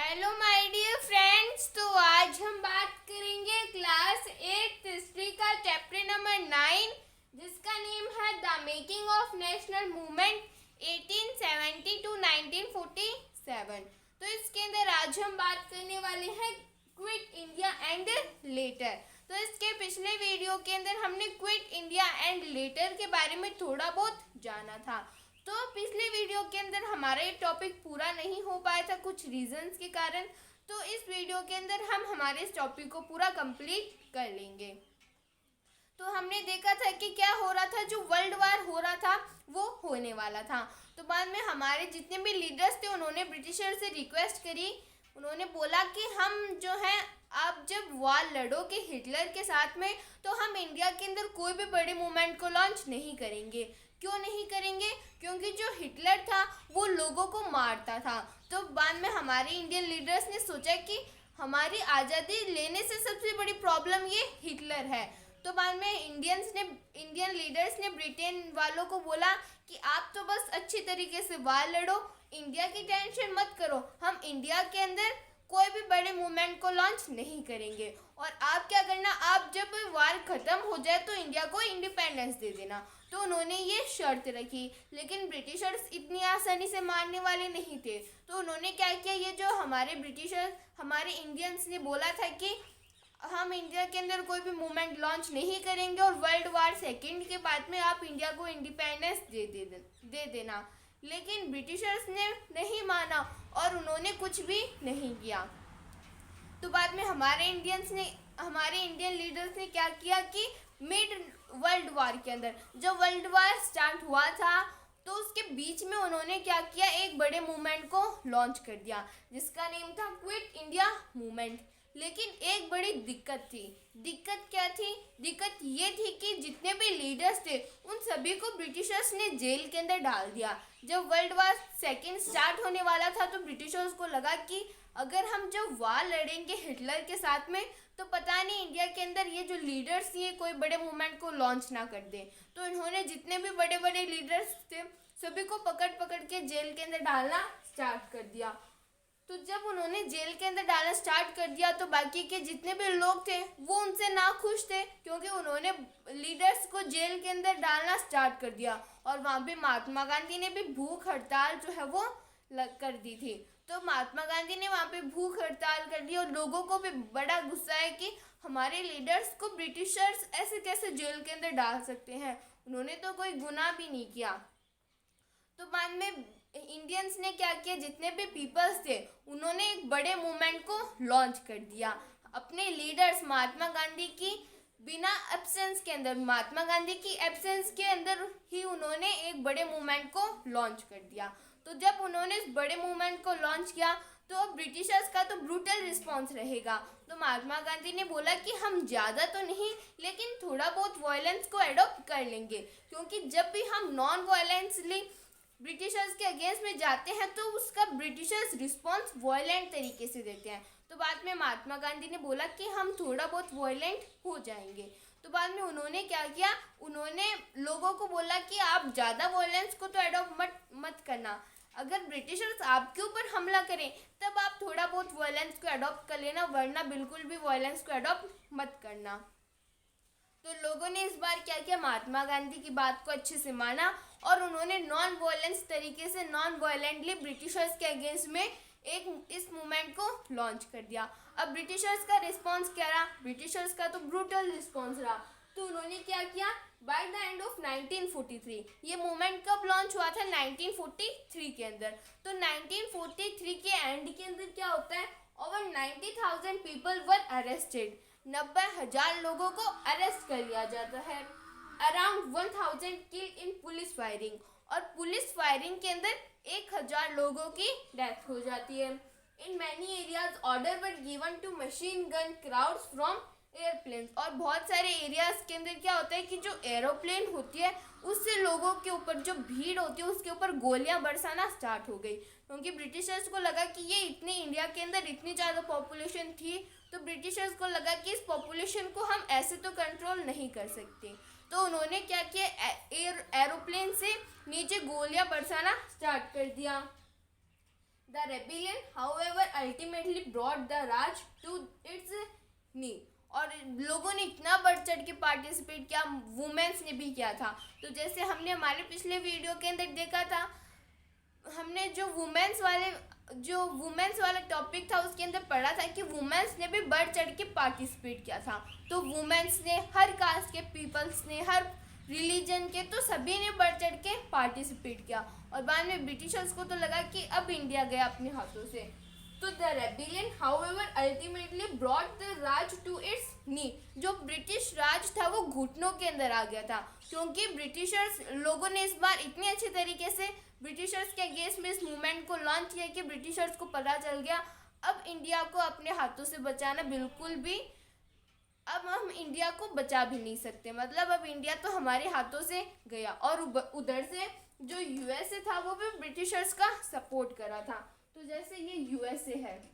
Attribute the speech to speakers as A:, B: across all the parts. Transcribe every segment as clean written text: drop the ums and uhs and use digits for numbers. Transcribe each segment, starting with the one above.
A: Hello my dear friends. तो आज हम बात करेंगे क्लास 8 हिस्ट्री का चैप्टर नंबर 9 जिसका नेम है the making of national movement 1870 to 1947। तो इसके अंदर आज हम बात करने वाले हैं क्विट इंडिया एंड लेटर। तो इसके पिछले वीडियो के अंदर हमने क्विट इंडिया एंड लेटर के बारे में थोड़ा बहुत जाना था। तो पिछले वीडियो के अंदर हमारा ये टॉपिक पूरा नहीं हो पाया था कुछ रीजंस के कारण। तो इस वीडियो के अंदर हम हमारे इस टॉपिक को पूरा कंप्लीट कर लेंगे। तो हमने देखा था कि क्या हो रहा था, जो वर्ल्ड वार हो रहा था वो होने वाला था। तो बाद में हमारे जितने भी लीडर्स थे उन्होंने ब्रिटिशर से रिक्वेस्ट करी। उन्होंने बोला कि हम जो है आप जब वार लड़ोगे हिटलर के साथ में तो हम इंडिया के अंदर कोई भी बड़े मूवमेंट को लॉन्च नहीं करेंगे। क्यों नहीं करेंगे? क्योंकि जो हिटलर था वो लोगों को मारता था। तो बाद में हमारे इंडियन लीडर्स ने सोचा कि हमारी आज़ादी लेने से सबसे बड़ी प्रॉब्लम ये हिटलर है। तो बाद में इंडियन लीडर्स ने ब्रिटेन वालों को बोला कि आप तो बस अच्छी तरीके से वार लड़ो, इंडिया की टेंशन मत करो, हम इंडिया के अंदर कोई भी बड़े मूवमेंट को लॉन्च नहीं करेंगे। और आप क्या करना, आप जब वार ख़त्म हो जाए तो इंडिया को इंडिपेंडेंस दे देना। तो उन्होंने ये शर्त रखी, लेकिन ब्रिटिशर्स इतनी आसानी से मानने वाले नहीं थे। तो उन्होंने क्या किया, ये जो हमारे इंडियंस ने बोला था कि हम इंडिया के अंदर कोई भी मूवमेंट लॉन्च नहीं करेंगे और वर्ल्ड वार सेकेंड के बाद में आप इंडिया को इंडिपेंडेंस दे देना। लेकिन ब्रिटिशर्स ने नहीं माना और उन्होंने कुछ भी नहीं किया। तो बाद में हमारे इंडियन लीडर्स ने क्या किया कि मिड वर्ल्ड वार के अंदर जब वर्ल्ड वार स्टार्ट हुआ था तो उसके बीच में उन्होंने क्या किया, एक बड़े मूवमेंट को लॉन्च कर दिया जिसका नेम था क्विट इंडिया मूवमेंट। लेकिन एक बड़ी दिक्कत थी। दिक्कत क्या थी? दिक्कत ये थी कि जितने भी लीडर्स थे उन सभी को ब्रिटिशर्स ने जेल के अंदर डाल दिया। जब वर्ल्ड वार सेकेंड स्टार्ट होने वाला था तो ब्रिटिशर्स को लगा कि अगर हम जब वार लड़ेंगे हिटलर के साथ में तो पता नहीं इंडिया के अंदर ये जो लीडर्स ये कोई बड़े मूवमेंट को लॉन्च ना कर दें। तो इन्होंने जितने भी बड़े बड़े लीडर्स थे सभी को पकड़ पकड़ के जेल के अंदर डालना स्टार्ट कर दिया। तो जब उन्होंने जेल के अंदर डालना स्टार्ट कर दिया तो बाकी के जितने भी लोग थे वो उनसे नाखुश थे, क्योंकि उन्होंने लीडर्स को जेल के अंदर डालना स्टार्ट कर दिया। और वहाँ पे महात्मा गांधी ने भी भूख हड़ताल जो है वो कर दी थी। तो महात्मा गांधी ने वहाँ पे भूख हड़ताल कर दी और लोगों को भी बड़ा गुस्सा है कि हमारे लीडर्स को ब्रिटिशर्स ऐसे कैसे जेल के अंदर डाल सकते हैं, उन्होंने तो कोई गुनाह भी नहीं किया। तो बाद में इंडियंस ने क्या किया, जितने भी पीपल्स थे उन्होंने एक बड़े मूवमेंट को लॉन्च कर दिया। अपने लीडर्स महात्मा गांधी की बिना एब्सेंस के अंदर, महात्मा गांधी की एब्सेंस के अंदर ही उन्होंने एक बड़े मूवमेंट को लॉन्च कर दिया। तो जब उन्होंने इस बड़े मूवमेंट को लॉन्च किया तो अब ब्रिटिशर्स का तो ब्रूटल रिस्पॉन्स रहेगा। तो महात्मा गांधी ने बोला कि हम ज़्यादा तो नहीं लेकिन थोड़ा बहुत वायलेंस को एडॉप्ट कर लेंगे, क्योंकि जब भी हम नॉन वायलेंसली ब्रिटिशर्स के अगेंस्ट में जाते हैं तो उसका ब्रिटिशर्स रिस्पॉन्स वायलेंट तरीके से देते हैं। तो बाद में महात्मा गांधी ने बोला कि हम थोड़ा बहुत वायलेंट हो जाएंगे। तो बाद में उन्होंने क्या किया, उन्होंने लोगों को बोला कि आप ज़्यादा वायलेंस को तो एडॉप्ट मत करना। अगर ब्रिटिशर्स आपके ऊपर हमला करें तब आप थोड़ा बहुत वायलेंस को एडॉप्ट कर लेना, वरना बिल्कुल भी वायलेंस को एडॉप्ट मत करना। तो लोगों ने इस बार क्या किया, महात्मा गांधी की बात को अच्छे से माना और उन्होंने नॉन वायलेंस तरीके से नॉन वायलेंटली ब्रिटिशर्स के अगेंस्ट में इस मूवमेंट को लॉन्च कर दिया। अब ब्रिटिशर्स का रिस्पॉन्स क्या रहा? ब्रिटिशर्स का तो ब्रूटल रिस्पॉन्स रहा। तो उन्होंने क्या किया, बाय द एंड ऑफ 1943, ये मूवमेंट कब लॉन्च हुआ था? 1943 के अंदर। तो 1943 के एंड के अंदर क्या होता है, ओवर 90,000 पीपल वर अरेस्टेड, 90,000 लोगों को अरेस्ट कर लिया जाता है। Around 1000 killed in police firing, और पुलिस फायरिंग के अंदर 1000 लोगों की डेथ हो जाती है। In many areas order were given to machine gun crowds from airplanes, और बहुत सारे एरियाज के अंदर क्या होता है कि जो एरोप्लेन होती है उससे लोगों के ऊपर जो भीड़ होती है उसके ऊपर गोलियां बरसाना स्टार्ट हो गई, क्योंकि ब्रिटिशर्स को लगा कि ये इतनी इंडिया के अंदर इतनी ज़्यादा पॉपुलेशन थी। तो ब्रिटिशर्स को लगा कि इस पॉपुलेशन को हम ऐसे तो कंट्रोल नहीं कर सकते। तो उन्होंने क्या किया, एरोप्लेन से नीचे गोलियां बरसाना स्टार्ट कर दिया। The rebellion, however, ultimately brought the Raj to its knee. और लोगों ने इतना बढ़ चढ़ के पार्टिसिपेट किया, वुमेन्स ने भी किया था। तो जैसे हमने हमारे पिछले वीडियो के अंदर देखा था, हमने जो वुमेन्स वाला टॉपिक था उसके अंदर पढ़ा था कि वुमेन्स ने भी बढ़ चढ़ के पार्टिसिपेट किया था। तो वुमेन्स ने, हर कास्ट के पीपल्स ने, हर रिलीजन के, तो सभी ने बढ़ चढ़ के पार्टिसिपेट किया। और बाद में ब्रिटिशर्स को तो लगा कि अब इंडिया गया अपने हाथों से। तो the rebellion however ultimately brought the Raj to its knee. जो ब्रिटिश राज था वो घुटनों के अंदर आ गया था, क्योंकि ब्रिटिशर्स लोगों ने इस बार इतने अच्छे तरीके से ब्रिटिशर्स के अगेंस्ट में इस मूवमेंट को लॉन्च किया कि ब्रिटिशर्स को पता चल गया अब इंडिया को अपने हाथों से बचाना बिल्कुल भी, अब हम इंडिया को बचा भी नहीं सकते, मतलब अब इंडिया तो हमारे हाथों से गया। और उधर से जो यूएसए था वो भी ब्रिटिशर्स का सपोर्ट करा था। तो जैसे ये यूएसए है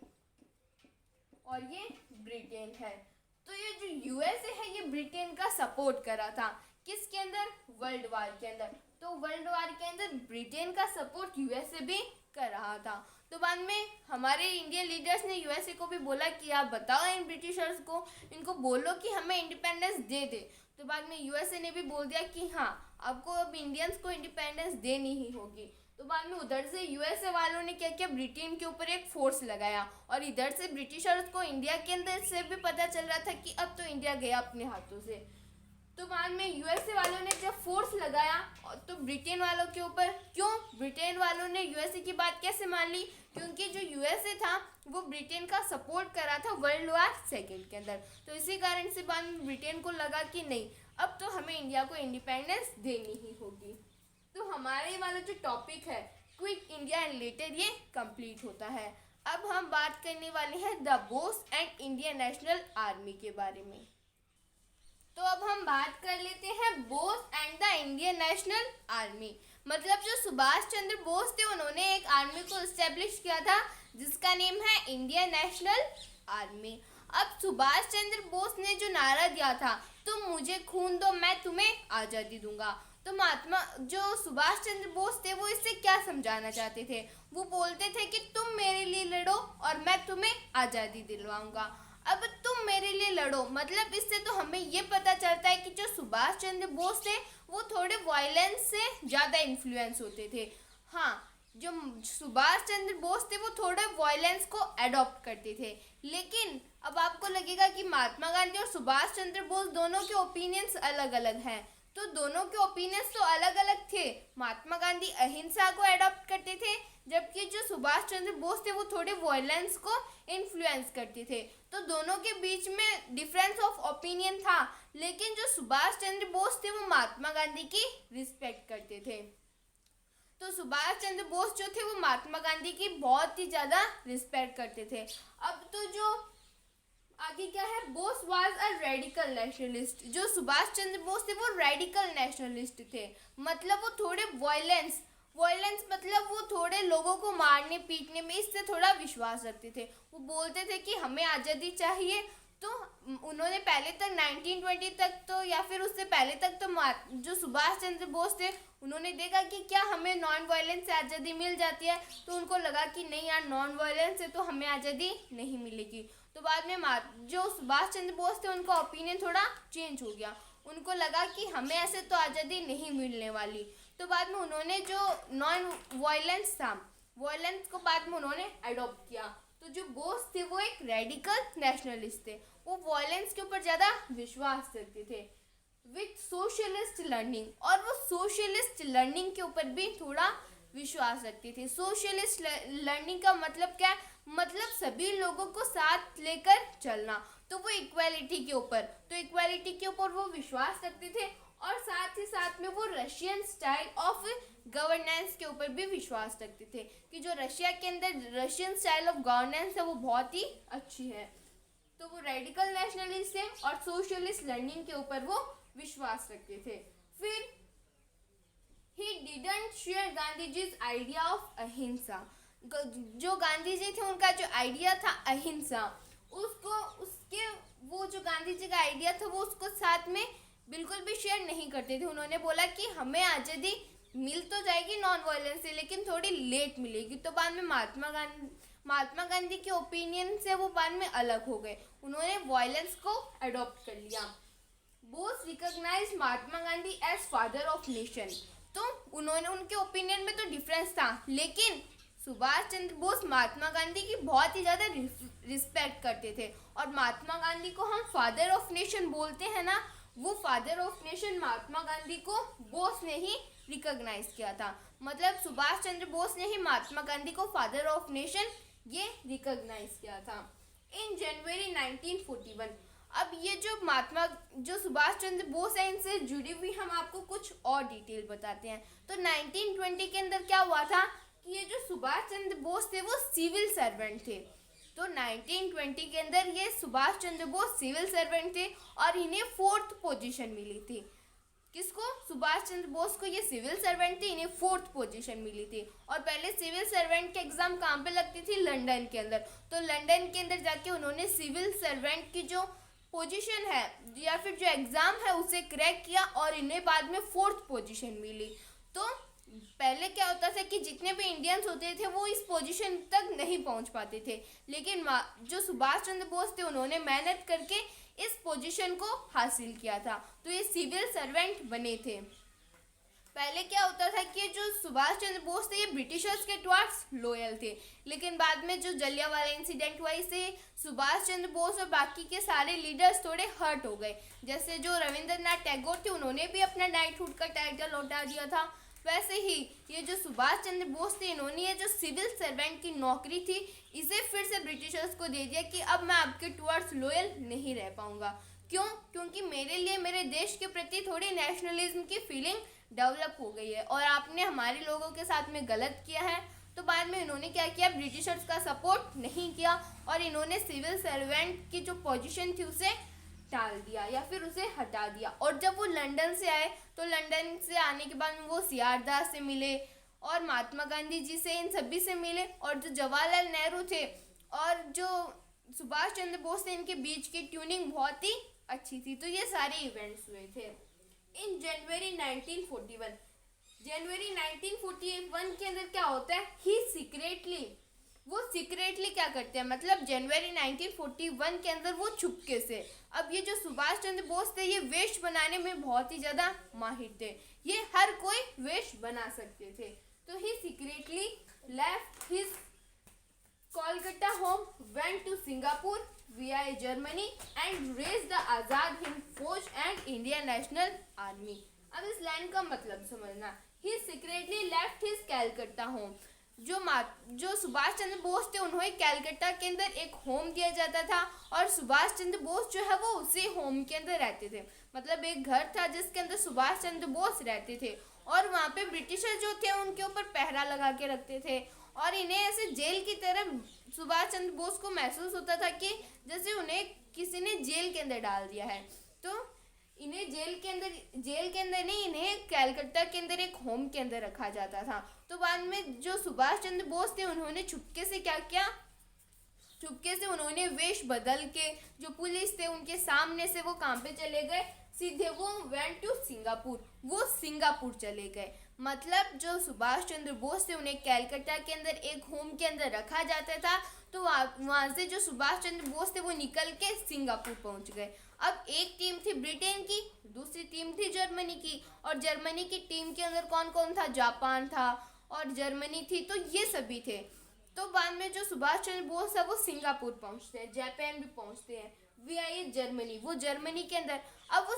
A: और ये ब्रिटेन है, तो ये जो यूएसए है ये ब्रिटेन का सपोर्ट करा था किसके अंदर, वर्ल्ड वार के अंदर। तो वर्ल्ड वार के अंदर ब्रिटेन का सपोर्ट यूएसए भी कर रहा था। तो बाद में हमारे इंडियन लीडर्स ने यूएसए को भी बोला कि आप बताओ इन ब्रिटिशर्स को, इनको बोलो कि हमें इंडिपेंडेंस दे दे। तो बाद में यूएसए ने भी बोल दिया कि हाँ, आपको अब इंडियंस को इंडिपेंडेंस देनी ही होगी। तो बाद में उधर से यूएसए वालों ने क्या किया, ब्रिटेन के ऊपर एक फोर्स लगाया। और इधर से ब्रिटिशर्स को इंडिया के अंदर से भी पता चल रहा था कि अब तो इंडिया गया अपने हाथों से। तो बाद में यूएसए वालों ने जब फोर्स लगाया तो ब्रिटेन वालों के ऊपर, क्यों ब्रिटेन वालों ने यूएसए की बात कैसे मान ली, क्योंकि जो यूएसए था वो ब्रिटेन का सपोर्ट कर रहा था वर्ल्ड वार सेकेंड के अंदर। तो इसी कारण से बाद में ब्रिटेन को लगा कि नहीं, अब तो हमें इंडिया को इंडिपेंडेंस देनी ही होगी। तो हमारे वाला जो टॉपिक है क्विक इंडिया एंड लेटर, ये कंप्लीट होता है। अब हम बात करने वाले हैं the Bose and Indian national army के बारे में। तो अब हम बात कर लेते हैं Bose and the Indian national army. मतलब जो सुभाष चंद्र बोस थे उन्होंने एक आर्मी को इस्टेब्लिश किया था जिसका नेम है इंडियन नेशनल आर्मी। अब सुभाष चंद्र बोस ने जो नारा दिया था, तुम मुझे खून दो मैं तुम्हें आज़ादी दूंगा, तो महात्मा जो सुभाष चंद्र बोस थे वो इससे क्या समझाना चाहते थे, वो बोलते थे कि तुम मेरे लिए लड़ो और मैं तुम्हें आज़ादी दिलवाऊंगा। अब तुम मेरे लिए लड़ो, मतलब इससे तो हमें ये पता चलता है कि जो सुभाष चंद्र बोस थे वो थोड़े वायलेंस से ज़्यादा इन्फ्लुएंस होते थे। हाँ, जो सुभाष चंद्र बोस थे वो थोड़े वायलेंस को अडॉप्ट करते थे। लेकिन अब आपको लगेगा कि महात्मा गांधी और सुभाष चंद्र बोस दोनों के ओपिनियंस अलग अलग हैं, तो दोनों के ओपिनियंस तो अलग अलग थे। महात्मा गांधी अहिंसा को अडॉप्ट करते थे, जबकि जो सुभाष चंद्र बोस थे वो थोड़े वायलेंस को इन्फ्लुएंस करते थे। तो दोनों के बीच में डिफरेंस ऑफ ओपिनियन था, लेकिन जो सुभाष चंद्र बोस थे वो महात्मा गांधी की रिस्पेक्ट करते थे। तो सुभाष चंद्र बोस जो थे वो महात्मा गांधी की बहुत ही ज़्यादा रिस्पेक्ट करते थे। अब तो जो आगे क्या है, Bose was a radical nationalist. जो सुभाष चंद्र बोस थे वो रेडिकल नेशनलिस्ट थे, मतलब वो थोड़े वायलेंस मतलब वो थोड़े लोगों को मारने पीटने में इससे थोड़ा विश्वास रखते थे। वो बोलते थे कि हमें आज़ादी चाहिए। तो उन्होंने पहले तक 1920 तक तो या फिर उससे पहले तक तो जो सुभाष चंद्र बोस थे उन्होंने देखा कि क्या हमें नॉन वायलेंस से आज़ादी मिल जाती है, तो उनको लगा कि नहीं यार, नॉन वायलेंस से तो हमें आज़ादी नहीं मिलेगी। तो बाद में जो सुभाष चंद्र बोस थे उनका ओपिनियन थोड़ा चेंज हो गया, उनको लगा कि हमें ऐसे तो आज़ादी नहीं मिलने वाली। तो बाद में उन्होंने जो नॉन वायलेंस था, वायलेंस को बाद में उन्होंने अडॉप्ट किया। तो जो बोस थे वो एक रेडिकल नेशनलिस्ट थे, वो वायलेंस के ऊपर ज़्यादा विश्वास रखते थे विथ सोशलिस्ट लर्निंग, और वो सोशलिस्ट लर्निंग के ऊपर भी थोड़ा विश्वास रखते थे। सोशलिस्ट लर्निंग का मतलब क्या, मतलब सभी लोगों को साथ लेकर चलना, तो वो इक्वालिटी के ऊपर, तो इक्वालिटी के ऊपर वो विश्वास रखते थे। और साथ ही साथ में वो रशियन स्टाइल ऑफ गवर्नेंस के ऊपर भी विश्वास रखते थे कि जो रशिया के अंदर रशियन स्टाइल ऑफ गवर्नेंस है वो बहुत ही अच्छी है। तो वो रेडिकल नेशनलिस्ट थे और सोशलिस्ट लर्निंग के ऊपर वो विश्वास रखते थे। फिर ही डिडंट शेयर गांधी जीज आइडिया ऑफ अहिंसा। जो गांधी जी थे उनका जो आइडिया था अहिंसा, वो जो गांधी जी का आइडिया था वो उसको साथ में बिल्कुल भी शेयर नहीं करते थे। उन्होंने बोला कि हमें आज़ादी मिल तो जाएगी नॉन वायलेंस से, लेकिन थोड़ी लेट मिलेगी। तो बाद में महात्मा गांधी के ओपिनियन से वो बाद में अलग हो गए, उन्होंने वायलेंस को अडॉप्ट कर लिया। Bose recognise Mahatma Gandhi as father of nation. तो उन्होंने, उनके ओपिनियन में तो डिफरेंस था, लेकिन सुभाष चंद्र बोस महात्मा गांधी की बहुत ही ज़्यादा रिस्पेक्ट करते थे। और महात्मा गांधी को हम फादर ऑफ नेशन बोलते हैं ना, वो father of nation Mahatma Gandhi को बोस ने ही रिकॉग्नाइज किया था। मतलब सुभाष चंद्र बोस ने ही महात्मा गांधी को फादर ऑफ नेशन ये रिकॉग्नाइज किया था इन जनवरी 1941। अब ये जो सुभाष चंद्र बोस है, इनसे जुड़ी हुई हम आपको कुछ और डिटेल बताते हैं। तो 1920 के अंदर क्या हुआ था कि ये जो सुभाष चंद्र बोस थे वो सिविल सर्वेंट थे। तो 1920 के अंदर ये सुभाष चंद्र बोस सिविल सर्वेंट थे और इन्हें 4th पोजीशन मिली थी। किसको? सुभाष चंद्र बोस को। ये सिविल सर्वेंट थे, इन्हें 4th पोजीशन मिली थी। और पहले सिविल सर्वेंट के एग्जाम कहाँ पे लगती थी? लंदन के अंदर। तो लंदन के अंदर जाके उन्होंने सिविल सर्वेंट की जो पोजीशन है या फिर जो एग्ज़ाम है उसे क्रैक किया और इन्हें बाद में 4th पोजीशन मिली। तो पहले क्या होता था कि जितने भी इंडियंस होते थे वो इस पोजीशन तक नहीं पहुंच पाते थे, लेकिन जो सुभाष चंद्र बोस थे उन्होंने मेहनत करके इस पोजीशन को हासिल किया था। तो ये सिविल सर्वेंट बने थे। पहले क्या होता था कि जो सुभाष चंद्र बोस थे ये ब्रिटिशर्स के टुवर्ड्स लॉयल थे, लेकिन बाद में जो जलियांवाला इंसिडेंट हुआ इससे सुभाष चंद्र बोस और बाकी के सारे लीडर्स थोड़े हर्ट हो गए। जैसे जो रविंद्रनाथ टैगोर थे उन्होंने भी अपना नाइटहुड का टाइटल लौटा दिया था, वैसे ही ये जो सुभाष चंद्र बोस थे इन्होंने ये जो सिविल सर्वेंट की नौकरी थी इसे फिर से ब्रिटिशर्स को दे दिया कि अब मैं आपके टुवर्ड्स लॉयल नहीं रह पाऊंगा। क्यों? क्योंकि मेरे लिए मेरे देश के प्रति थोड़ी नेशनलिज्म की फीलिंग डेवलप हो गई है और आपने हमारे लोगों के साथ में गलत किया है। तो बाद में इन्होंने क्या किया? ब्रिटिशर्स का सपोर्ट नहीं किया और इन्होंने सिविल सर्वेंट की जो पोजीशन थी उसे टाल दिया या फिर उसे हटा दिया। और जब वो लंदन से आए तो लंदन से आने के बाद वो सी.आर. दास से मिले और महात्मा गांधी जी से, इन सभी से मिले। और जो जवाहरलाल नेहरू थे और जो सुभाष चंद्र बोस थे इनके बीच की ट्यूनिंग बहुत ही अच्छी थी। तो ये सारे इवेंट्स हुए थे इन जनवरी 1941। जनवरी 1941 के अंदर क्या होता है? वो सीक्रेटली क्या करते हैं? मतलब जनवरी 1941 के अंदर वो चुपके से, अब ये जो सुभाष चंद्र बोस थे ये वेश बनाने में बहुत ही ज़्यादा माहिर थे, ये हर कोई वेश बना सकते थे। तो he secretly left his Kolkata home, went to Singapore via Germany and raised the Azad Hind Fauj and Indian national army. अब इस लाइन का मतलब समझना। ही सीक्रेटली लेफ्ट हिज कैलकत्ता होम। जो सुभाष चंद्र बोस थे उन्हें कैलकाटा के अंदर एक होम दिया जाता था और सुभाष चंद्र बोस जो है वो उसी होम के अंदर रहते थे। मतलब एक घर था जिसके अंदर सुभाष चंद्र बोस रहते थे और वहाँ पे ब्रिटिशर जो थे उनके ऊपर पहरा लगा के रखते थे और इन्हें ऐसे जेल की तरह सुभाष चंद्र बोस को महसूस होता था कि जैसे उन्हें किसी ने जेल के अंदर डाल दिया है। तो इन्हें जेल के अंदर नहीं, इन्हें कैलकाटा के अंदर एक होम के अंदर रखा जाता था। तो बाद में जो सुभाष चंद्र बोस थे उन्होंने चुपके से क्या किया? चुपके से उन्होंने वेश बदल के, जो पुलिस थे उनके सामने से वो कहाँ पे चले गए? सीधे वो वेंट टू सिंगापुर, वो सिंगापुर चले गए। मतलब जो सुभाष चंद्र बोस थे उन्हें कैलकाटा के अंदर एक होम के अंदर रखा जाता था, तो वहाँ से जो सुभाष चंद्र बोस थे वो निकल के सिंगापुर पहुँच गए। अब एक टीम थी ब्रिटेन की, दूसरी टीम थी जर्मनी की, और जर्मनी की टीम के अंदर कौन कौन था? जापान था और जर्मनी थी, तो ये सभी थे। तो बाद में जो सुभाष चंद्र बोस है वो सिंगापुर पहुँचते हैं, जापान भी पहुँचते हैं, via जर्मनी, वो जर्मनी के अंदर। अब वो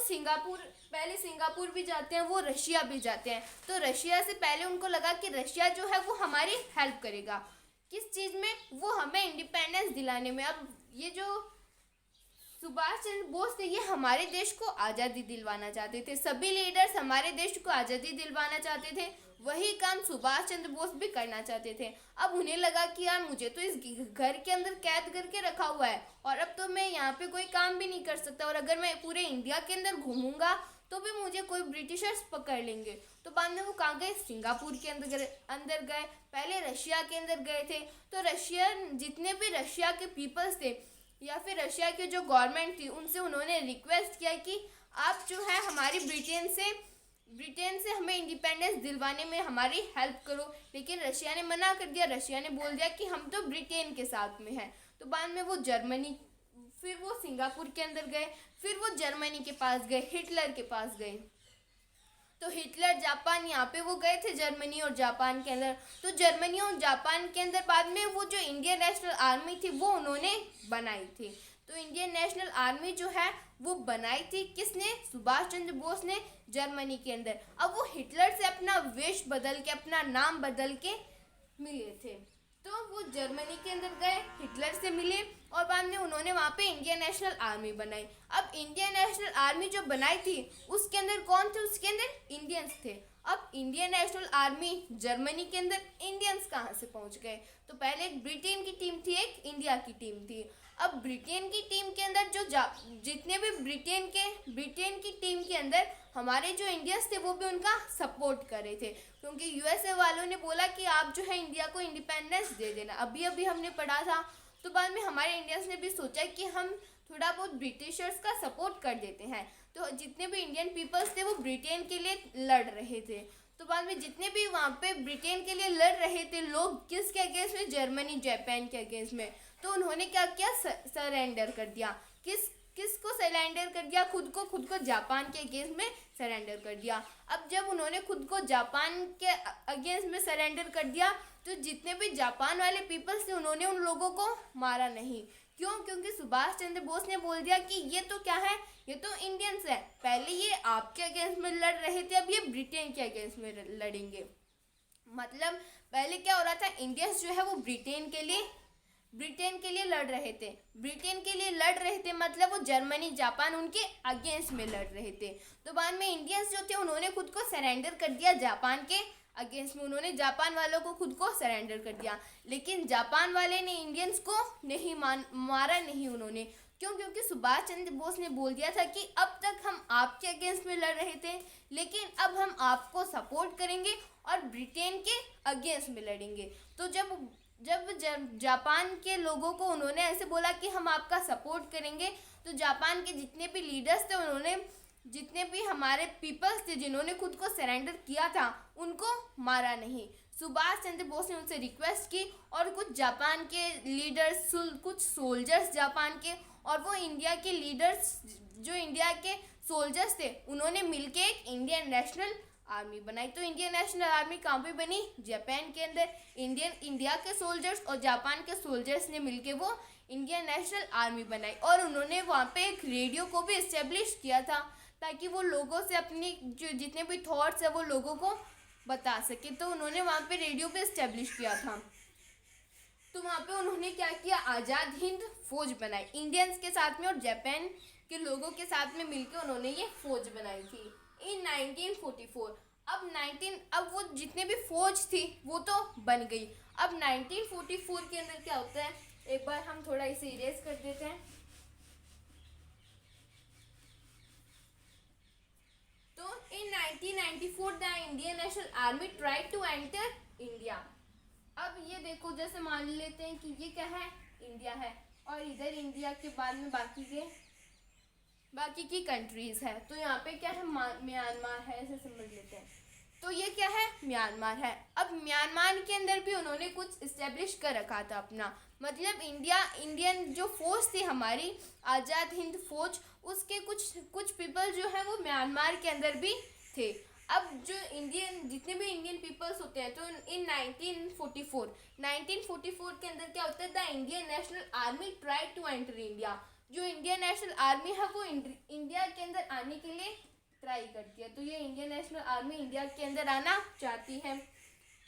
A: पहले सिंगापुर भी जाते हैं, वो रशिया भी जाते हैं। तो रशिया से पहले उनको लगा कि रशिया जो है वो हमारी हेल्प करेगा, किस चीज़ में? वो हमें इंडिपेंडेंस दिलाने में। अब ये जो सुभाष चंद्र बोस थे ये हमारे देश को आज़ादी दिलवाना चाहते थे, सभी लीडर्स हमारे देश को आज़ादी दिलवाना चाहते थे, वही काम सुभाष चंद्र बोस भी करना चाहते थे। अब उन्हें लगा कि यार मुझे तो इस घर के अंदर कैद करके रखा हुआ है और अब तो मैं यहाँ पे कोई काम भी नहीं कर सकता, और अगर मैं पूरे इंडिया के अंदर घूमूंगा तो भी मुझे कोई ब्रिटिशर्स पकड़ लेंगे। तो बाद में वो कहाँ गए? सिंगापुर के अंदर गए। पहले रशिया के अंदर गए थे, तो जितने भी रशिया के पीपल्स थे या फिर रशिया की जो गवर्नमेंट थी उनसे उन्होंने रिक्वेस्ट किया कि आप जो है हमारी ब्रिटेन से ब्रिटेन से हमें इंडिपेंडेंस दिलवाने में हमारी हेल्प करो। लेकिन रशिया ने मना कर दिया। रशिया ने बोल दिया कि हम तो ब्रिटेन के साथ में हैं। तो बाद में वो जर्मनी, फिर वो सिंगापुर के अंदर गए, फिर वो जर्मनी के पास गए, हिटलर के पास गए। तो हिटलर जापान, यहाँ पे वो गए थे जर्मनी और जापान के अंदर। तो जर्मनी और जापान के अंदर बाद में वो जो इंडियन नेशनल आर्मी थी वो उन्होंने बनाई थी। तो इंडियन नेशनल आर्मी जो है वो बनाई थी किसने? सुभाष चंद्र बोस ने, जर्मनी के अंदर। अब वो हिटलर से अपना वेश बदल के, अपना नाम बदल के मिले थे। तो वो जर्मनी के अंदर गए, हिटलर से मिले और बाद में उन्होंने वहाँ पे इंडियन नेशनल आर्मी बनाई। अब इंडियन नेशनल आर्मी जो बनाई थी उसके अंदर कौन थे? उसके अंदर इंडियंस थे। अब इंडियन नेशनल आर्मी जर्मनी के अंदर, इंडियंस कहाँ से पहुँच गए? तो पहले एक ब्रिटेन की टीम थी, एक इंडिया की टीम थी। अब ब्रिटेन की टीम के अंदर जो जितने भी ब्रिटेन की टीम के अंदर हमारे जो इंडियंस थे वो भी उनका सपोर्ट कर रहे थे, क्योंकि यूएसए वालों ने बोला कि आप जो है इंडिया को इंडिपेंडेंस दे देना। अभी अभी हमने पढ़ा था। तो बाद में हमारे इंडियंस ने भी सोचा कि हम थोड़ा बहुत ब्रिटिशर्स का सपोर्ट कर देते हैं। तो जितने भी इंडियन पीपल्स थे वो ब्रिटेन के लिए लड़ रहे थे। तो बाद में जितने भी वहाँ पे ब्रिटेन के लिए लड़ रहे थे लोग, किसके अगेंस्ट में? जर्मनी, जापान के अगेंस्ट में। तो उन्होंने क्या किया? सरेंडर कर दिया। किसको सरेंडर कर दिया? खुद को जापान के अगेंस्ट में सरेंडर कर दिया। अब जब उन्होंने खुद को जापान के अगेंस्ट में सरेंडर कर दिया तो जितने भी जापान वाले पीपल्स थे उन्होंने उन लोगों को मारा नहीं। क्यों? क्योंकि सुभाष चंद्र बोस ने बोल दिया कि ये तो क्या है, ये तो इंडियंस है। पहले ये आपके अगेंस्ट में लड़ रहे थे, अब ये ब्रिटेन के अगेंस्ट में लड़ेंगे। मतलब पहले क्या हो रहा था? इंडियंस जो है वो ब्रिटेन के लिए लड़ रहे थे। ब्रिटेन के लिए लड़ रहे थे मतलब वो जर्मनी, जापान उनके अगेंस्ट में लड़ रहे थे। तो बाद में इंडियंस जो थे उन्होंने खुद को सरेंडर कर दिया जापान के अगेंस्ट में। उन्होंने जापान वालों को खुद को सरेंडर कर दिया। लेकिन जापान वाले ने इंडियंस को नहीं मारा नहीं उन्होंने। क्यों? क्योंकि सुभाष चंद्र बोस ने बोल दिया था कि अब तक हम आपके अगेंस्ट में लड़ रहे थे, लेकिन अब हम आपको सपोर्ट करेंगे और ब्रिटेन के अगेंस्ट में लड़ेंगे। तो जब जापान के लोगों को उन्होंने ऐसे बोला कि हम आपका सपोर्ट करेंगे, तो जापान के जितने भी लीडर्स थे उन्होंने, जितने भी हमारे पीपल्स थे जिन्होंने खुद को सरेंडर किया था, उनको मारा नहीं। सुभाष चंद्र बोस ने उनसे रिक्वेस्ट की और कुछ जापान के लीडर्स, कुछ सोल्जर्स जापान के और वो इंडिया के लीडर्स, जो इंडिया के सोल्जर्स थे, उन्होंने मिलके एक इंडियन नेशनल आर्मी बनाई। तो इंडियन नेशनल आर्मी कहाँ पे बनी? जापान के अंदर। इंडिया के सोल्जर्स और जापान के सोल्जर्स ने मिलके वो इंडियन नेशनल आर्मी बनाई। और उन्होंने वहाँ पे एक रेडियो को भी इस्टेब्लिश किया था ताकि वो लोगों से अपनी जो जितने भी थॉट्स है वो लोगों को बता सके। तो उन्होंने वहाँ पे रेडियो भी इस्टेब्लिश किया था। तो वहाँ पे उन्होंने क्या किया? आज़ाद हिंद फौज बनाई इंडियंस के साथ में और जापान के लोगों के साथ में मिलकर उन्होंने ये फौज बनाई थी इन 1944। अब वो जितने भी फौज थी वो तो बन गई। अब 1944 के अंदर क्या होता है, एक बार हम थोड़ा इसे इरेज कर देते हैं। तो in 1994 the Indian national army tried to enter India. अब ये देखो, जैसे मान लेते हैं कि ये क्या है? इंडिया है, और इधर इंडिया के बाद में बाकी की कंट्रीज है। तो यहाँ पे क्या है? म्यांमार है, ऐसे समझ लेते हैं। तो ये क्या है? म्यांमार है। अब म्यांमार के अंदर भी उन्होंने कुछ इस्टेब्लिश कर रखा था अपना, मतलब इंडियन जो फौज थी हमारी आज़ाद हिंद फौज, उसके कुछ पीपल जो है वो म्यांमार के अंदर भी थे। अब जो जितने भी इंडियन पीपल्स होते हैं, तो इन 1944 के अंदर क्या होता है? The Indian national army tried to enter India. जो इंडियन नेशनल आर्मी है वो इंडिया के अंदर आने के लिए ट्राई करती है। तो ये इंडियन नेशनल आर्मी इंडिया के अंदर आना चाहती है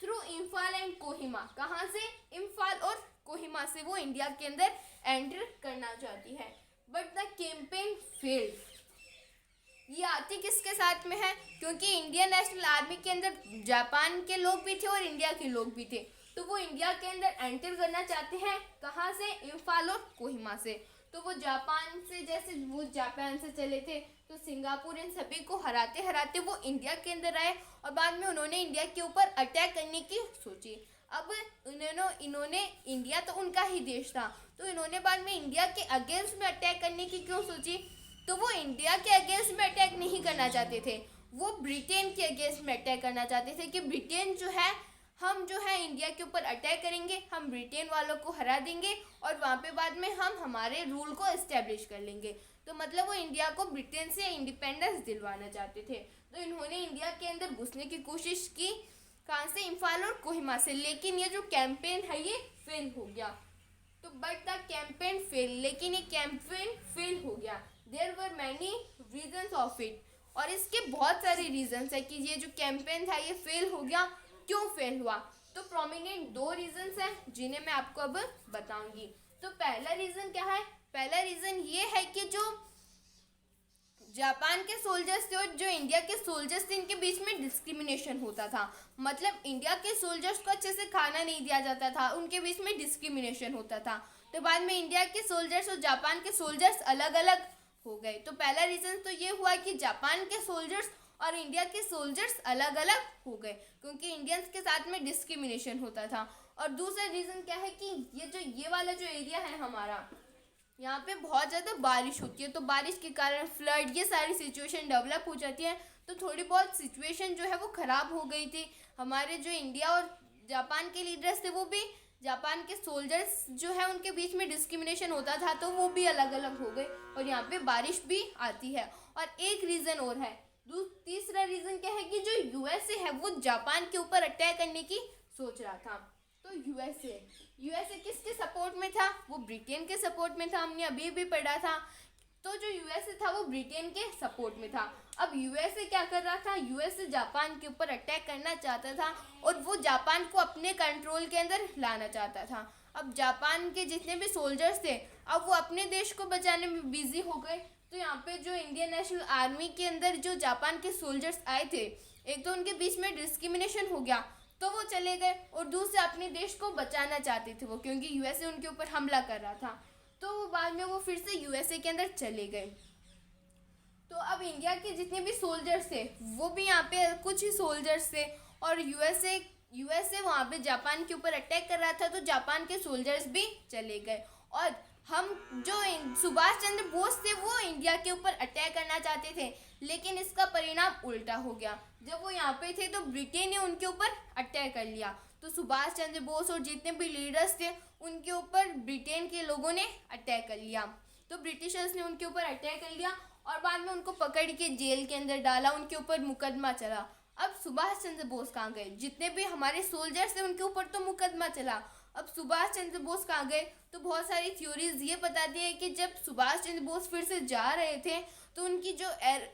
A: थ्रू इम्फाल एंड कोहिमा। कहाँ से? इम्फाल और कोहिमा से वो इंडिया के अंदर एंटर करना चाहती है। But the campaign failed. ये आती किसके साथ में है? क्योंकि इंडियन नेशनल आर्मी के अंदर जापान के लोग भी थे और इंडिया के लोग भी थे। तो वो इंडिया के अंदर एंटर करना चाहते हैं। कहाँ से? इम्फाल और कोहिमा से। तो वो जापान से चले थे, तो सिंगापुर इन सभी को हराते हराते वो इंडिया के अंदर आए और बाद में उन्होंने इंडिया के ऊपर अटैक करने की सोची। अब इन्होंने इंडिया तो उनका ही देश था, तो इन्होंने बाद में इंडिया के अगेंस्ट में अटैक करने की क्यों सोची? तो वो इंडिया के अगेंस्ट में अटैक नहीं करना चाहते थे, वो ब्रिटेन के अगेंस्ट में अटैक करना चाहते थे कि ब्रिटेन जो है, हम जो है इंडिया के ऊपर अटैक करेंगे, हम ब्रिटेन वालों को हरा देंगे और वहाँ पे बाद में हम हमारे रूल को इस्टेब्लिश कर लेंगे। तो मतलब वो इंडिया को ब्रिटेन से इंडिपेंडेंस दिलवाना चाहते थे। तो इन्होंने इंडिया के अंदर घुसने की कोशिश की, कहाँ से, इम्फाल और कोहिमा से। लेकिन ये जो कैंपेन है ये फेल हो गया। तो बट द कैंपेन फेल, लेकिन ये कैंपेन फेल हो गया। There were many reasons of it, और इसके बहुत सारे रीजंस है कि ये जो कैंपेन था ये फेल हो गया। क्यों फेल हुआ? तो प्रोमिनेंट 2 रीजंस हैं जिन्हें मैं आपको अब बताऊंगी। तो पहला रीजन क्या है? पहला रीजन ये है कि जो जापान के सोल्जर्स थे और जो इंडिया के सोल्जर्स थे, इनके बीच में डिस्क्रिमिनेशन होता था। मतलब इंडिया के सोल्जर्स को अच्छे से खाना नहीं दिया जाता था, उनके बीच में डिस्क्रिमिनेशन होता था। तो बाद में इंडिया के सोल्जर्स और जापान के सोल्जर्स अलग अलग हो गए। तो पहला रीज़न तो ये हुआ कि जापान के सोल्जर्स और इंडिया के सोल्जर्स अलग अलग हो गए क्योंकि इंडियंस के साथ में डिस्क्रिमिनेशन होता था। और दूसरा रीज़न क्या है कि ये वाला जो एरिया है हमारा, यहाँ पे बहुत ज़्यादा बारिश होती है। तो बारिश के कारण फ्लड, ये सारी सिचुएशन डेवलप हो जाती है। तो थोड़ी बहुत सिचुएशन जो है वो ख़राब हो गई थी। हमारे जो इंडिया और जापान के लीडर्स थे, वो भी जापान के सोल्जर्स जो है उनके बीच में डिस्क्रिमिनेशन होता था, तो वो भी अलग अलग हो गए और यहाँ पे बारिश भी आती है। और एक रीज़न और है, तीसरा रीज़न क्या है कि जो यूएसए है वो जापान के ऊपर अटैक करने की सोच रहा था। तो यूएसए किसके सपोर्ट में था? वो ब्रिटेन के सपोर्ट में था। हमने अभी भी पढ़ा था। तो जो यूएसए था वो ब्रिटेन के सपोर्ट में था। अब यूएसए क्या कर रहा था? यूएसए जापान के ऊपर अटैक करना चाहता था और वो जापान को अपने कंट्रोल के अंदर लाना चाहता था। अब जापान के जितने भी सोल्जर्स थे, अब वो अपने देश को बचाने में बिजी हो गए। तो यहाँ पे जो इंडियन नेशनल आर्मी के अंदर जो जापान के सोल्जर्स आए थे, एक तो उनके बीच में डिस्क्रिमिनेशन हो गया तो वो चले गए, और दूसरे अपने देश को बचाना चाहते थे वो, क्योंकि यूएसए उनके ऊपर हमला कर रहा था। तो वो बाद में वो फिर से यूएसए के अंदर चले गए। तो अब इंडिया के जितने भी सोल्जर्स थे वो भी यहाँ पे कुछ ही सोल्जर्स थे, और यूएसए वहाँ पे जापान के ऊपर अटैक कर रहा था, तो जापान के सोल्जर्स भी चले गए। और हम जो सुभाष चंद्र बोस थे वो इंडिया के ऊपर अटैक करना चाहते थे, लेकिन इसका परिणाम उल्टा हो गया। जब वो यहाँ पे थे तो ब्रिटेन ने उनके ऊपर अटैक कर लिया। तो सुभाष चंद्र बोस और जितने भी लीडर्स थे उनके ऊपर ब्रिटेन के लोगों ने अटैक कर लिया। तो ब्रिटिशर्स ने उनके ऊपर अटैक कर लिया और बाद में उनको पकड़ के जेल के अंदर डाला, उनके ऊपर मुकदमा चला। अब सुभाष चंद्र बोस कहाँ गए? जितने भी हमारे सोल्जर्स थे उनके ऊपर तो मुकदमा चला, अब सुभाष चंद्र बोस कहाँ गए? तो बहुत सारी थ्योरीज ये बताती है कि जब सुभाष चंद्र बोस फिर से जा रहे थे तो उनकी जो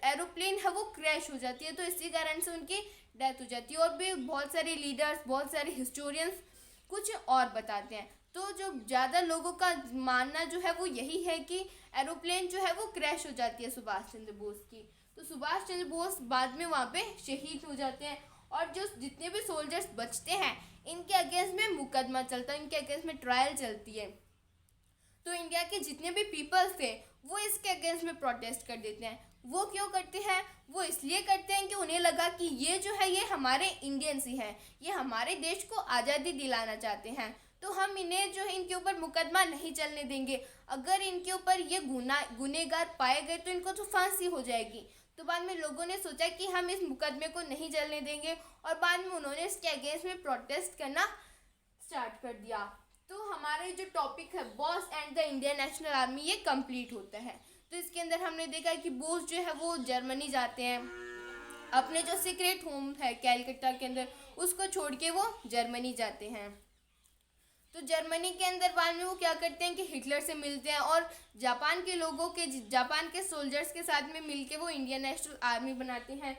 A: एरोप्लेन है वो क्रैश हो जाती है, तो इसी कारण से उनकी डेथ हो जाती है। और भी बहुत सारे लीडर्स, बहुत सारे हिस्टोरियंस कुछ और बताते हैं। तो जो ज़्यादा लोगों का मानना जो है वो यही है कि एरोप्लेन जो है वो क्रैश हो जाती है सुभाष चंद्र बोस की। तो सुभाष चंद्र बोस बाद में वहाँ पे शहीद हो जाते हैं, और जो जितने भी सोल्जर्स बचते हैं इनके अगेंस्ट में मुकदमा चलता है, इनके अगेंस्ट में ट्रायल चलती है। तो इंडिया के जितने भी पीपल्स थे वो इसके अगेंस्ट में प्रोटेस्ट कर देते हैं। वो क्यों करते हैं? वो इसलिए करते हैं कि उन्हें लगा कि ये जो है ये हमारे इंडियंस ही हैं, ये हमारे देश को आज़ादी दिलाना चाहते हैं, तो हम इन्हें जो है इनके ऊपर मुकदमा नहीं चलने देंगे। अगर इनके ऊपर ये गुनहगार पाए गए तो इनको तो फांसी हो जाएगी। तो बाद में लोगों ने सोचा कि हम इस मुकदमे को नहीं चलने देंगे, और बाद में उन्होंने इसके अगेंस्ट में प्रोटेस्ट करना स्टार्ट कर दिया। तो हमारे जो टॉपिक है Bose and the Indian national army, ये कंप्लीट होता है। तो इसके अंदर हमने देखा कि बोस जो है वो जर्मनी जाते हैं, अपने जो सीक्रेट होम है कैलकाटा के अंदर उसको छोड़ के वो जर्मनी जाते हैं। तो जर्मनी के अंदर बाद में वो क्या करते हैं कि हिटलर से मिलते हैं, और जापान के सोल्जर्स के साथ में मिलके वो इंडियन नेशनल आर्मी बनाते हैं।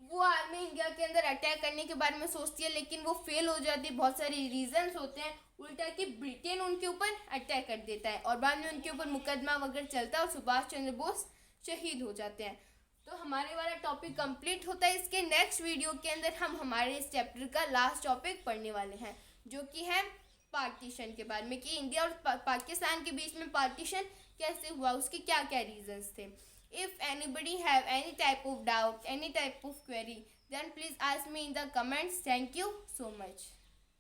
A: वो आर्मी इंडिया के अंदर अटैक करने के बारे में सोचती है, लेकिन वो फेल हो जाती है। बहुत सारे रीजंस होते हैं, उल्टा कि ब्रिटेन उनके ऊपर अटैक कर देता है और बाद में उनके ऊपर मुकदमा वगैरह चलता है और सुभाष चंद्र बोस शहीद हो जाते हैं। तो हमारे वाला टॉपिक कंप्लीट होता है। इसके नेक्स्ट वीडियो के अंदर हम हमारे इस चैप्टर का लास्ट टॉपिक पढ़ने वाले हैं, जो कि है पार्टीशन के बारे में, कि इंडिया और पाकिस्तान के बीच में पार्टीशन कैसे हुआ, उसके क्या क्या रीजंस थे। If anybody have any type of doubt, any type of query, then please ask me in the comments. Thank you so much.